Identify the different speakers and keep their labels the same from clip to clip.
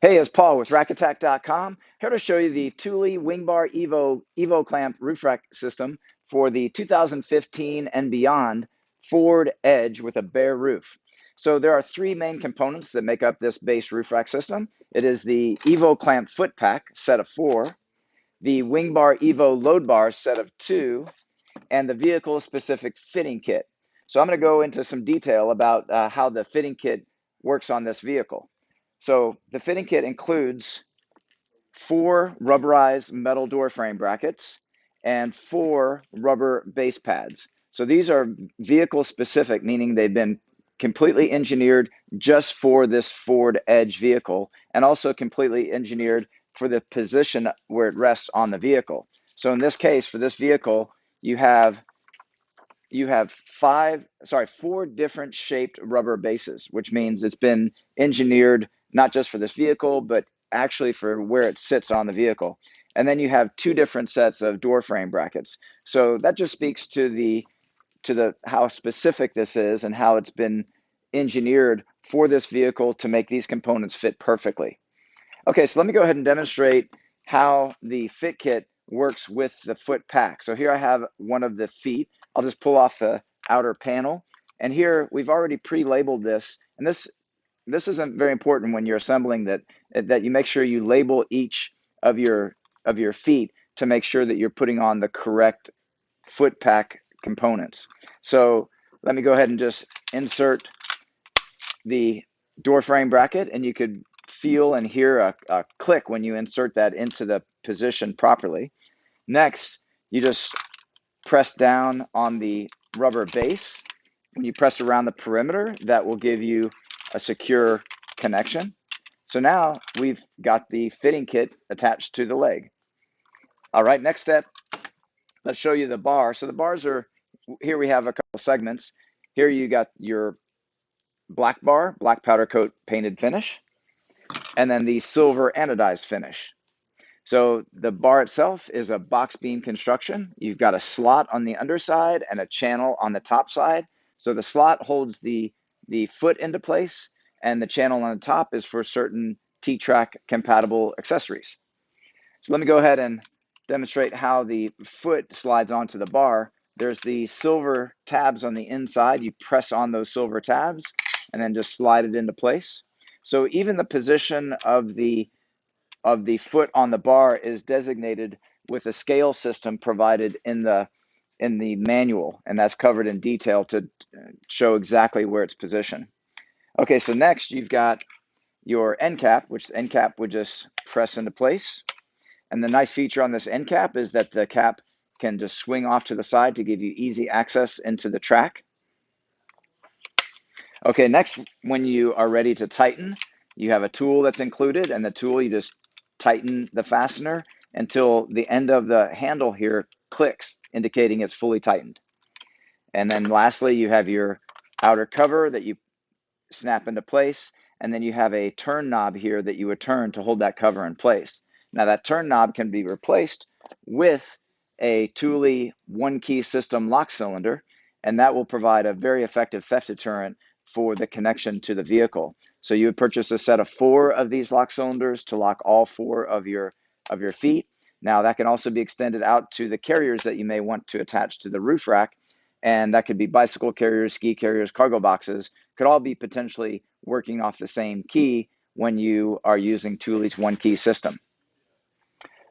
Speaker 1: Hey, it's Paul with rackattack.com. Here to show you the Thule WingBar Evo clamp roof rack system for the 2015 and beyond Ford Edge with a bare roof. So there are three main components that make up this base roof rack system. It is the Evo clamp foot pack set of 4, the WingBar Evo load bar set of 2, and the vehicle specific fitting kit. So I'm going to go into some detail about how the fitting kit works on this vehicle. So the fitting kit includes 4 rubberized metal door frame brackets and 4 rubber base pads. So these are vehicle specific, meaning they've been completely engineered just for this Ford Edge vehicle and also completely engineered for the position where it rests on the vehicle. So in this case, for this vehicle, you have 4 different shaped rubber bases, which means it's been engineered not just for this vehicle, but actually for where it sits on the vehicle. And then you have 2 different sets of door frame brackets. So that just speaks to the how specific this is and how it's been engineered for this vehicle to make these components fit perfectly. Okay, so let me go ahead and demonstrate how the fit kit works with the foot pack. So here I have one of the feet. I'll just pull off the outer panel. And here we've already pre-labeled this. And this is very important when you're assembling that you make sure you label each of your feet to make sure that you're putting on the correct foot pack components. So let me go ahead and just insert the door frame bracket, and you could feel and hear a click when you insert that into the position properly. Next, you just press down on the rubber base. When you press around the perimeter, that will give you a secure connection. So now we've got the fitting kit attached to the leg. All right, next step, let's show you the bar. So the bars are, here we have a couple segments. Here you got your black bar, black powder coat painted finish, and then the silver anodized finish. So the bar itself is a box beam construction. You've got a slot on the underside and a channel on the top side. So the slot holds the foot into place, and the channel on the top is for certain T-Track compatible accessories. So let me go ahead and demonstrate how the foot slides onto the bar. There's the silver tabs on the inside. You press on those silver tabs and then just slide it into place. So even the position of the foot on the bar is designated with a scale system provided in the manual, and that's covered in detail to show exactly where it's positioned. Okay, so next you've got your end cap, which the end cap would just press into place. And the nice feature on this end cap is that the cap can just swing off to the side to give you easy access into the track. Okay, next, when you are ready to tighten, you have a tool that's included, and the tool, you just tighten the fastener until the end of the handle here clicks, indicating it's fully tightened. And then lastly, you have your outer cover that you snap into place, and then you have a turn knob here that you would turn to hold that cover in place. Now that turn knob can be replaced with a Thule one-key system lock cylinder, and that will provide a very effective theft deterrent for the connection to the vehicle. So you would purchase a set of 4 of these lock cylinders to lock all 4 of your feet. Now that can also be extended out to the carriers that you may want to attach to the roof rack, and that could be bicycle carriers, ski carriers, cargo boxes, could all be potentially working off the same key when you are using Thule's one-key system.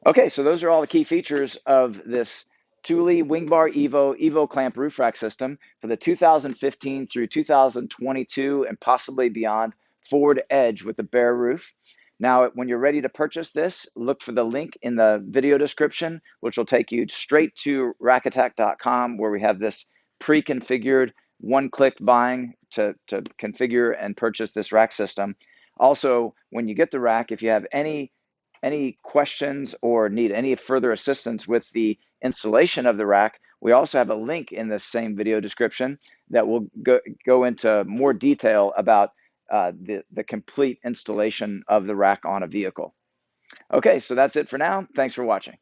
Speaker 1: Okay, so those are all the key features of this Thule WingBar Evo clamp roof rack system for the 2015 through 2022 and possibly beyond Ford Edge with a bare roof. Now, when you're ready to purchase this, look for the link in the video description, which will take you straight to rackattack.com, where we have this pre-configured one-click buying to configure and purchase this rack system. Also, when you get the rack, if you have any questions or need any further assistance with the installation of the rack, we also have a link in the same video description that will go into more detail about the complete installation of the rack on a vehicle. Okay, so that's it for now. Thanks for watching.